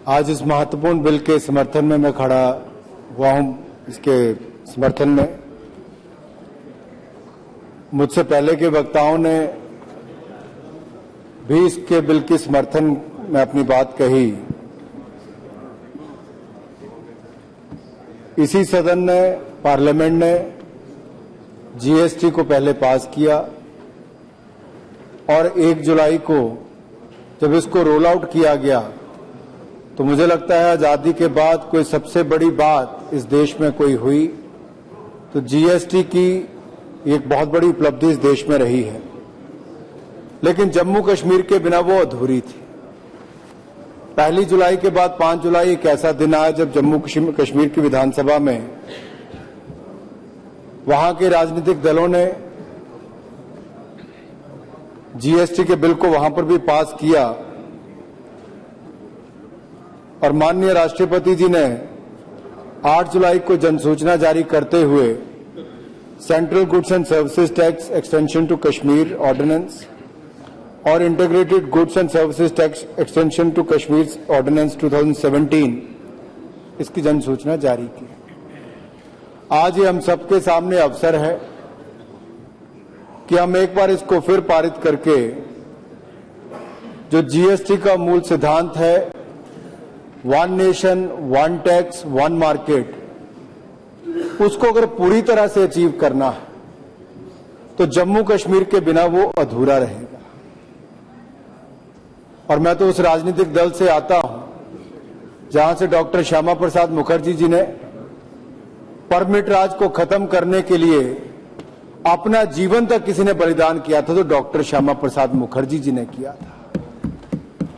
आज इस महत्वपूर्ण बिल के समर्थन में मैं खड़ा हुआ हूं। इसके समर्थन में मुझसे पहले के वक्ताओं ने भी इसके बिल के समर्थन में अपनी बात कही। इसी सदन ने, पार्लियामेंट ने जीएसटी को पहले पास किया और 1 जुलाई को जब इसको रोल आउट किया गया तो मुझे लगता है आजादी के बाद कोई सबसे बड़ी बात इस देश में कोई हुई तो जीएसटी की एक बहुत बड़ी उपलब्धि इस देश में रही है। लेकिन जम्मू कश्मीर के बिना वो अधूरी थी। 1 जुलाई के बाद 5 जुलाई एक ऐसा दिन आया जब जम्मू कश्मीर की विधानसभा में वहां के राजनीतिक दलों ने जीएसटी के बिल को वहां पर भी पास किया और माननीय राष्ट्रपति जी ने 8 जुलाई को जनसूचना जारी करते हुए central goods and services tax extension to Kashmir ordinance और integrated goods and services tax extension to Kashmir ordinance 2017 इसकी जनसूचना जारी की। आज ये हम सबके सामने अवसर है कि हम एक बार इसको फिर पारित करके जो जीएसटी का मूल सिद्धांत है, one nation one tax one market, उसको अगर पूरी तरह से अचीव करना है तो जम्मू कश्मीर के बिना वो अधूरा रहेगा। और मैं तो उस राजनीतिक दल से आता हूं जहां से डॉक्टर श्यामा प्रसाद मुखर्जी जी ने परमिट राज को खत्म करने के लिए अपना जीवन तक किसी ने बलिदान किया था तो डॉक्टर श्यामा प्रसाद मुखर्जी जी ने किया था।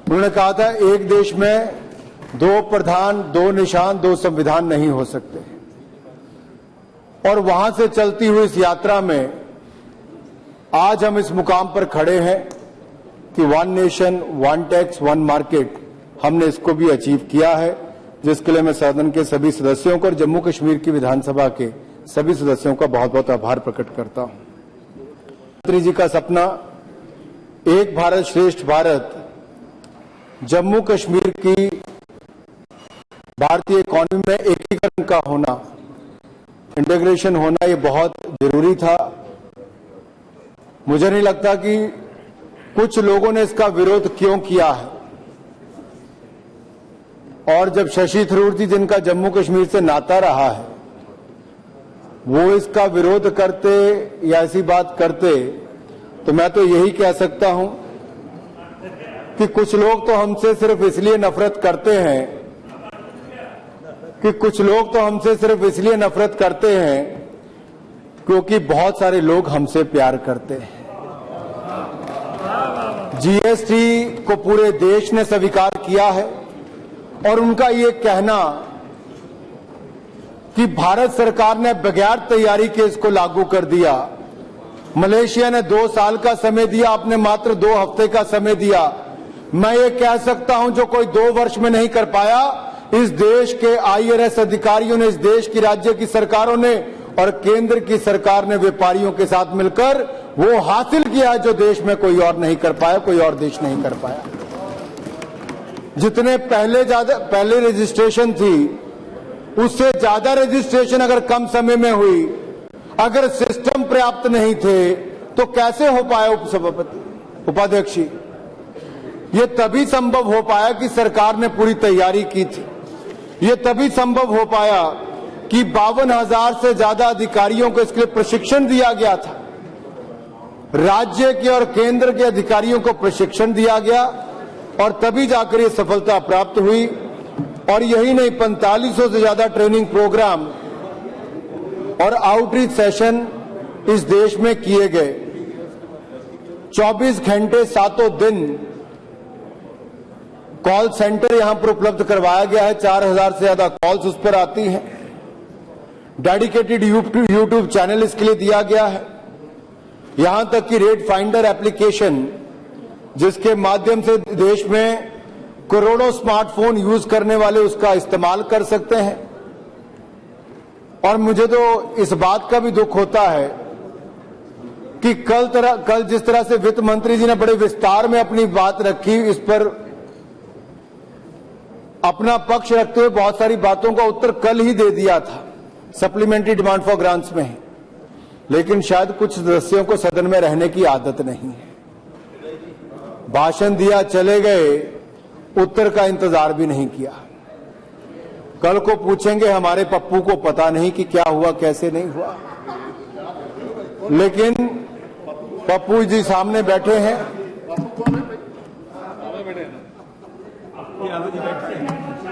उन्होंने कहा था एक देश में 2 प्रधान, 2 निशान, 2 संविधान नहीं हो सकते। और वहां से चलती हुई इस यात्रा में आज हम इस मुकाम पर खड़े हैं कि one nation one tax one market हमने इसको भी अचीव किया है, जिसके लिए मैं सदन के सभी सदस्यों को और जम्मू कश्मीर की विधानसभा के सभी सदस्यों का बहुत बहुत आभार प्रकट करता हूं। प्रधानमंत्री जी का सपना एक भारत श्रेष्ठ भारत, जम्मू कश्मीर की भारतीय इकोनॉमी में एकीकरण का होना, इंटीग्रेशन होना, ये बहुत जरूरी था। मुझे नहीं लगता कि कुछ लोगों ने इसका विरोध क्यों किया है। और जब शशि थरूर जी, जिनका जम्मू कश्मीर से नाता रहा है, वो इसका विरोध करते या ऐसी बात करते तो मैं तो यही कह सकता हूं कि कुछ लोग तो हमसे सिर्फ इसलिए नफरत करते हैं क्योंकि बहुत सारे लोग हमसे प्यार करते हैं। जीएसटी को पूरे देश ने स्वीकार किया है और उनका ये कहना कि भारत सरकार ने बगैर तैयारी के इसको लागू कर दिया। मलेशिया ने 2 साल का समय दिया, आपने मात्र 2 हफ्ते का समय दिया। मैं ये कह सकता हूं जो कोई 2 वर्ष में नहीं कर पाया, इस देश के आईआरएस अधिकारियों ने, इस देश की राज्य की सरकारों ने और केंद्र की सरकार ने व्यापारियों के साथ मिलकर वो हासिल किया जो देश में कोई और नहीं कर पाया, कोई और देश नहीं कर पाया। जितने पहले रजिस्ट्रेशन थी उससे ज्यादा रजिस्ट्रेशन अगर कम समय में हुई, अगर सिस्टम पर्याप्त नहीं थे तो कैसे हो पाया उपसभापति, उपाध्यक्ष? ये तभी संभव हो पाया कि सरकार ने पूरी तैयारी की थी। ये तभी संभव हो पाया कि 52,000 से ज्यादा अधिकारियों को इसके लिए प्रशिक्षण दिया गया था। राज्य के और केंद्र के अधिकारियों को प्रशिक्षण दिया गया और तभी जाकर ये सफलता प्राप्त हुई। और यही नहीं, 4500 से ज्यादा ट्रेनिंग प्रोग्राम और आउटरीच सेशन इस देश में किए गए। 24 घंटे 7 दिन कॉल सेंटर यहां पर उपलब्ध करवाया गया है। 4000 से ज्यादा कॉल्स उस पर आती हैं। डेडिकेटेड यूट्यूब चैनल इसके लिए दिया गया है। यहां तक कि रेट फाइंडर एप्लीकेशन, जिसके माध्यम से देश में करोड़ों स्मार्टफोन यूज करने वाले उसका इस्तेमाल कर सकते हैं। और मुझे तो इस बात का भी दुख होता है कि कल जिस तरह से वित्त मंत्री जी ने बड़े विस्तार में अपनी बात रखी, इस पर अपना पक्ष रखते हुए बहुत सारी बातों का उत्तर कल ही दे दिया था सप्लीमेंट्री डिमांड फॉर ग्रांट्स में, लेकिन शायद कुछ सदस्यों को सदन में रहने की आदत नहीं है। भाषण दिया, चले गए, उत्तर का इंतजार भी नहीं किया। कल को पूछेंगे हमारे पप्पू को पता नहीं कि क्या हुआ कैसे नहीं हुआ, लेकिन पप्पू जी सामने बैठे हैं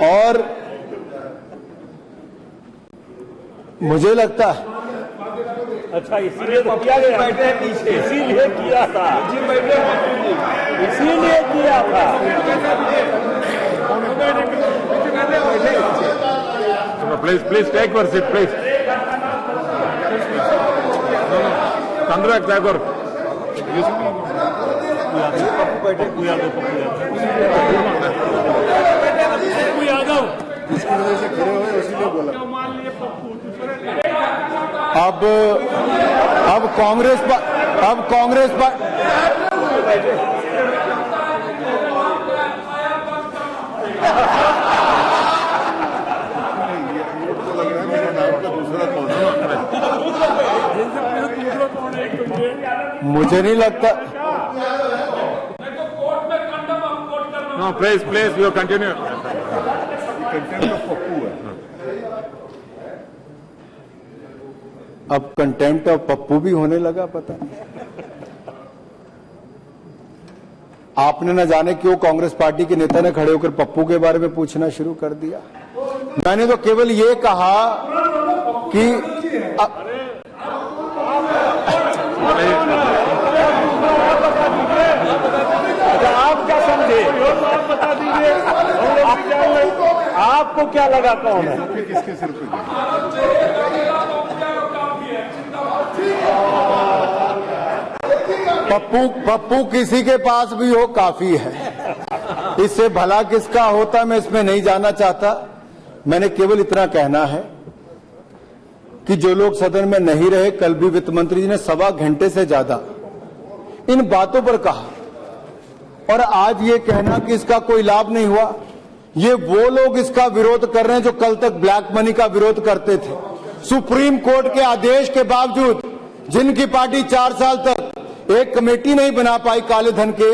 और मुझे लगता है अच्छा इसीलिए तो किया गया, इसीलिए किया था, इसीलिए किया था। Please take your seat, please. Congrats, Tagore. अब कांग्रेस मुझे नहीं लगता। No, please, you continue. अब कंटेम्प्ट ऑफ पप्पू भी होने लगा, पता नहीं। आपने न जाने क्यों कांग्रेस पार्टी के नेता ने खड़े होकर पप्पू के बारे में पूछना शुरू कर दिया। मैंने तो केवल ये कहा कि आप क्या समझे, बता दीजिए, आपको क्या लगा कौन है? किसके सिर पे? पप्पू किसी के पास भी हो काफी है। इससे भला किसका होता मैं इसमें नहीं जाना चाहता। मैंने केवल इतना कहना है कि जो लोग सदन में नहीं रहे, कल भी वित्त मंत्री जी ने 1.25 घंटे से ज्यादा इन बातों पर कहा, और आज ये कहना कि इसका कोई लाभ नहीं हुआ। ये वो लोग इसका विरोध कर रहे हैं जो कल तक ब्लैक मनी का विरोध करते थे। सुप्रीम कोर्ट के आदेश के बावजूद जिनकी पार्टी 4 साल तक एक कमेटी नहीं बना पाई काले धन के,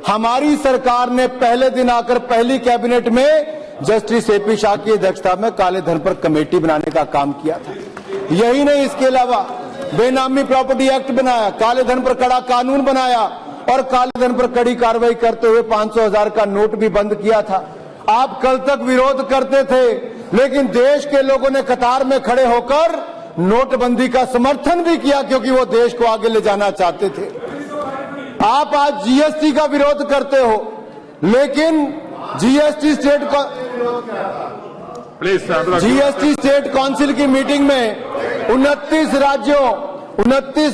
हमारी सरकार ने पहले दिन आकर पहली कैबिनेट में जस्टिस एपी शाह की अध्यक्षता में काले धन पर कमेटी बनाने का काम किया था। यही नहीं, इसके अलावा बेनामी प्रॉपर्टी एक्ट बनाया, काले धन पर कड़ा कानून बनाया और काले धन पर कड़ी कार्रवाई करते हुए 500,000 का नोट भी बंद किया था। आप कल तक विरोध करते थे, लेकिन देश के लोगों ने कतार में खड़े होकर नोटबंदी का समर्थन भी किया, क्योंकि वो देश को आगे ले जाना चाहते थे। आप आज जीएसटी का विरोध करते हो, लेकिन जीएसटी स्टेट काउंसिल की मीटिंग में 29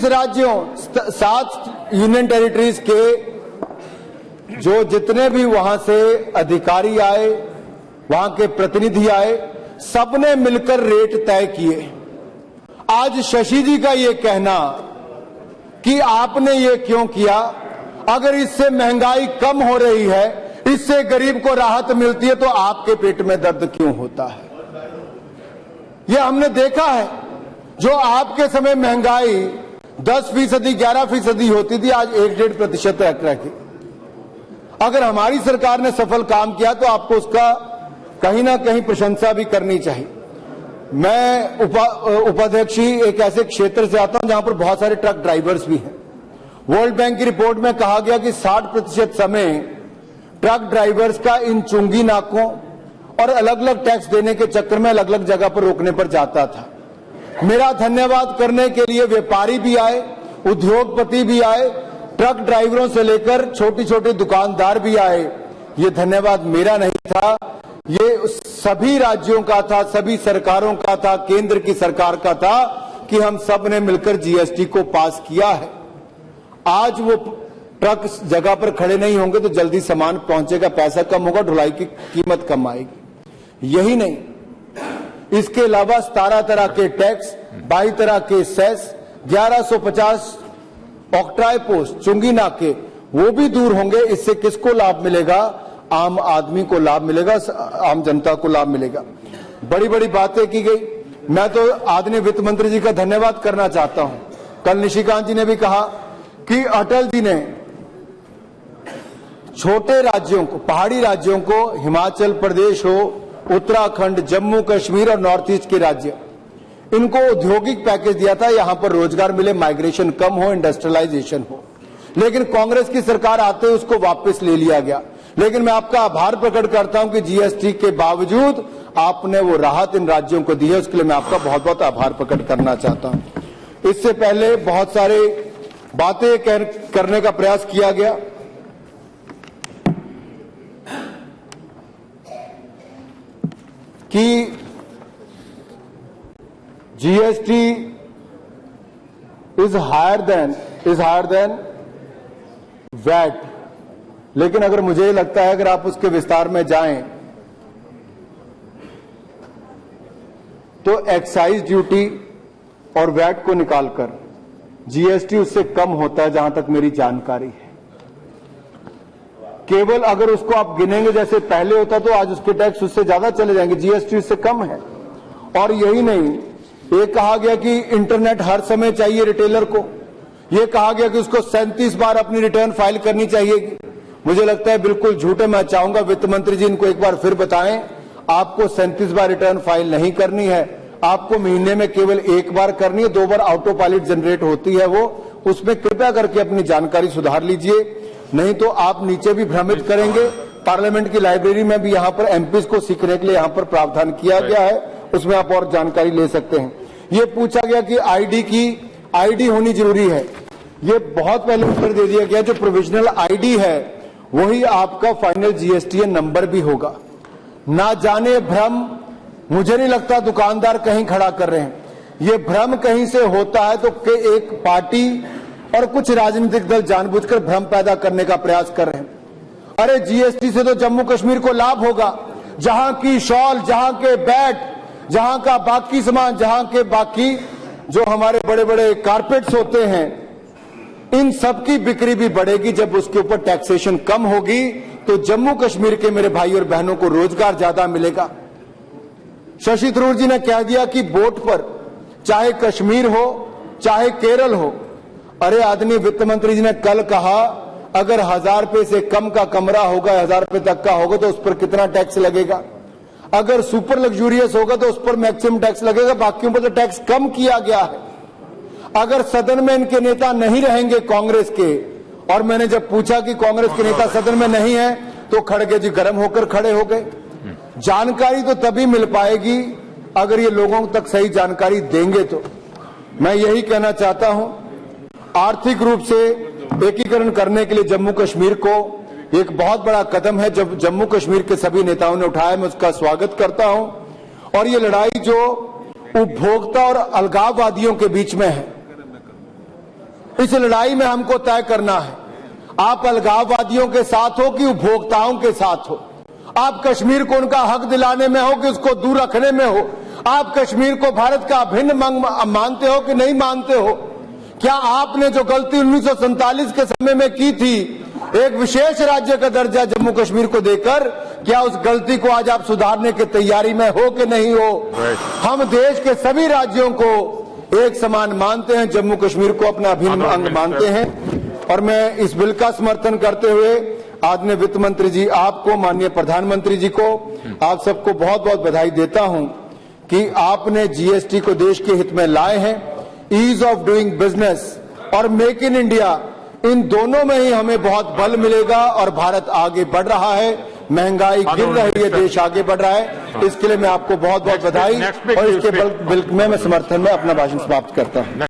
राज्यों 7 यूनियन टेरिटरीज के जो जितने भी वहां से अधिकारी आए, वहां के प्रतिनिधि आए, सबने मिलकर रेट तय किए। आज शशि जी का ये कहना कि आपने ये क्यों किया, अगर इससे महंगाई कम हो रही है, इससे गरीब को राहत मिलती है, तो आपके पेट में दर्द क्यों होता है? ये हमने देखा है। जो आपके समय महंगाई 10%, 11% होती थी, आज 1-1.5% रखी। अगर हमारी सरकार ने सफल काम किया तो आपको उसका कहीं ना कहीं प्रशंसा भी करनी चाहिए। मैं उपाध्यक्ष एक ऐसे क्षेत्र से आता हूं जहां पर बहुत सारे ट्रक ड्राइवर्स भी हैं। वर्ल्ड बैंक की रिपोर्ट में कहा गया कि 60% समय ट्रक ड्राइवर्स का इन चुंगी नाकों और अलग अलग टैक्स देने के चक्कर में अलग अलग जगह पर रोकने पर जाता था। मेरा धन्यवाद करने के लिए व्यापारी भी आए, उद्योगपति भी आए, ट्रक ड्राइवरों से लेकर छोटी छोटी दुकानदार भी आए। ये धन्यवाद मेरा नहीं था, ये सभी राज्यों का था, सभी सरकारों का था, केंद्र की सरकार का था कि हम सब ने मिलकर जीएसटी को पास किया है। आज वो ट्रक जगह पर खड़े नहीं होंगे तो जल्दी सामान पहुंचेगा, पैसा कम होगा, ढुलाई की कीमत कम आएगी। यही नहीं, इसके अलावा 17 तरह के टैक्स, 22 तरह के सेस, 1150 ऑक्ट्राई पोस्ट, चुंगी नाके, वो भी दूर होंगे। इससे किसको लाभ मिलेगा? आम आदमी को लाभ मिलेगा, आम जनता को लाभ मिलेगा। बड़ी बड़ी बातें की गई। मैं तो आदरणीय वित्त मंत्री जी का धन्यवाद करना चाहता हूं। कल निशिकांत जी ने भी कहा कि अटल जी ने छोटे राज्यों को, पहाड़ी राज्यों को, हिमाचल प्रदेश हो, उत्तराखंड, जम्मू कश्मीर और नॉर्थ ईस्ट के राज्य, इनको औद्योगिक पैकेज दिया था, यहां पर रोजगार मिले, माइग्रेशन कम हो, इंडस्ट्रियलाइजेशन हो। लेकिन कांग्रेस की सरकार आते ही उसको वापस ले लिया गया। लेकिन मैं आपका आभार प्रकट करता हूं कि जीएसटी के बावजूद आपने वो राहत इन राज्यों को दी है, उसके लिए मैं आपका बहुत बहुत आभार प्रकट करना चाहता हूं। इससे पहले बहुत सारे बातें करने का प्रयास किया गया। कि GST is higher than VAT, लेकिन अगर मुझे लगता है अगर आप उसके विस्तार में जाएं तो एक्साइज ड्यूटी और वैट को निकालकर जीएसटी उससे कम होता है, जहां तक मेरी जानकारी है। केवल अगर उसको आप गिनेंगे जैसे पहले होता तो आज उसके टैक्स उससे ज्यादा चले जाएंगे, जीएसटी उससे कम है। और यही नहीं, ये कहा गया कि इंटरनेट हर समय चाहिए रिटेलर को, ये कहा गया कि उसको 37 बार अपनी रिटर्न फाइल करनी चाहिए। मुझे लगता है बिल्कुल झूठ है। मैं चाहूंगा वित्त मंत्री जी इनको एक बार फिर बताएं, आपको 37 बार रिटर्न फाइल नहीं करनी है, आपको महीने में केवल एक बार करनी है। 2 बार ऑटो पायलट जनरेट होती है वो, उसमें कृपया करके अपनी जानकारी सुधार लीजिए, नहीं तो आप नीचे भी भ्रमित करेंगे। पार्लियामेंट की लाइब्रेरी में भी यहां पर एमपीज को सीखने के लिए यहां पर प्रावधान किया गया है, उसमें आप और जानकारी ले सकते हैं। ये पूछा गया कि आईडी होनी जरूरी है, ये बहुत पहले उत्तर दे दिया गया। जो प्रोविजनल आईडी है वही आपका फाइनल जीएसटीएन नंबर भी होगा। ना जाने भ्रम, मुझे नहीं लगता दुकानदार कहीं खड़ा कर रहे हैं, ये भ्रम कहीं से होता है तो कि एक पार्टी और कुछ राजनीतिक दल जानबूझकर भ्रम पैदा करने का प्रयास कर रहे हैं। अरे जीएसटी से तो जम्मू कश्मीर को लाभ होगा, जहां की शॉल, जहां के बैट, जहां का बाकी सामान, जहां के बाकी जो हमारे बड़े बड़े कारपेट्स होते हैं, इन सब की बिक्री भी बढ़ेगी। जब उसके ऊपर टैक्सेशन कम होगी तो जम्मू कश्मीर के मेरे भाई और बहनों को रोजगार ज्यादा मिलेगा। शशि थरूर जी ने कह दिया कि बोट पर चाहे कश्मीर हो चाहे केरल हो, अरे आदरणीय वित्त मंत्री जी ने कल कहा अगर 1000 रुपए से कम का कमरा होगा, 1000 रुपए तक का होगा तो उस पर कितना टैक्स लगेगा। अगर सुपर लग्जूरियस होगा तो उस पर मैक्सिमम टैक्स लगेगा, बाकियों पर तो टैक्स कम किया गया है। अगर सदन में इनके नेता नहीं रहेंगे कांग्रेस के, और मैंने जब पूछा कि कांग्रेस के नेता सदन में नहीं है तो खड़गे जी गर्म होकर खड़े हो गए। जानकारी तो तभी मिल पाएगी अगर ये लोगों तक सही जानकारी देंगे तो। मैं यही कहना चाहता हूं, आर्थिक रूप से एकीकरण करने के लिए जम्मू कश्मीर को एक बहुत बड़ा कदम है जब जम्मू कश्मीर के सभी नेताओं ने उठाया, मैं उसका स्वागत करता हूं। और ये लड़ाई जो उपभोक्ता और अलगाववादियों के बीच में है, इस लड़ाई में हमको तय करना है, आप अलगाववादियों के साथ हो कि उपभोक्ताओं के साथ हो, आप कश्मीर को उनका हक दिलाने में हो कि उसको दूर रखने में हो, आप कश्मीर को भारत का अभिन्न मानते हो कि नहीं मानते हो। क्या आपने जो गलती 1947 के समय में की थी, एक विशेष राज्य का दर्जा जम्मू कश्मीर को देकर, क्या उस गलती को आज आप सुधारने की तैयारी में हो कि नहीं हो? हम देश के सभी राज्यों को एक समान मानते हैं, जम्मू कश्मीर को अपना अभिन्न अंग मानते हैं। और मैं इस बिल का समर्थन करते हुए आदरणीय वित्त मंत्री जी, आपको, माननीय प्रधानमंत्री जी को, आप सबको बहुत बहुत बधाई देता हूं कि आपने जीएसटी को देश के हित में लाए हैं। ईज ऑफ डूइंग बिजनेस और मेक इन इंडिया, इन दोनों में ही हमें बहुत बल मिलेगा और भारत आगे बढ़ रहा है, महंगाई गिर रही है, देश आगे बढ़ रहा है। इसके लिए मैं आपको बहुत बहुत बधाई और इसके बिल में मैं समर्थन में अपना भाषण समाप्त करता हूं।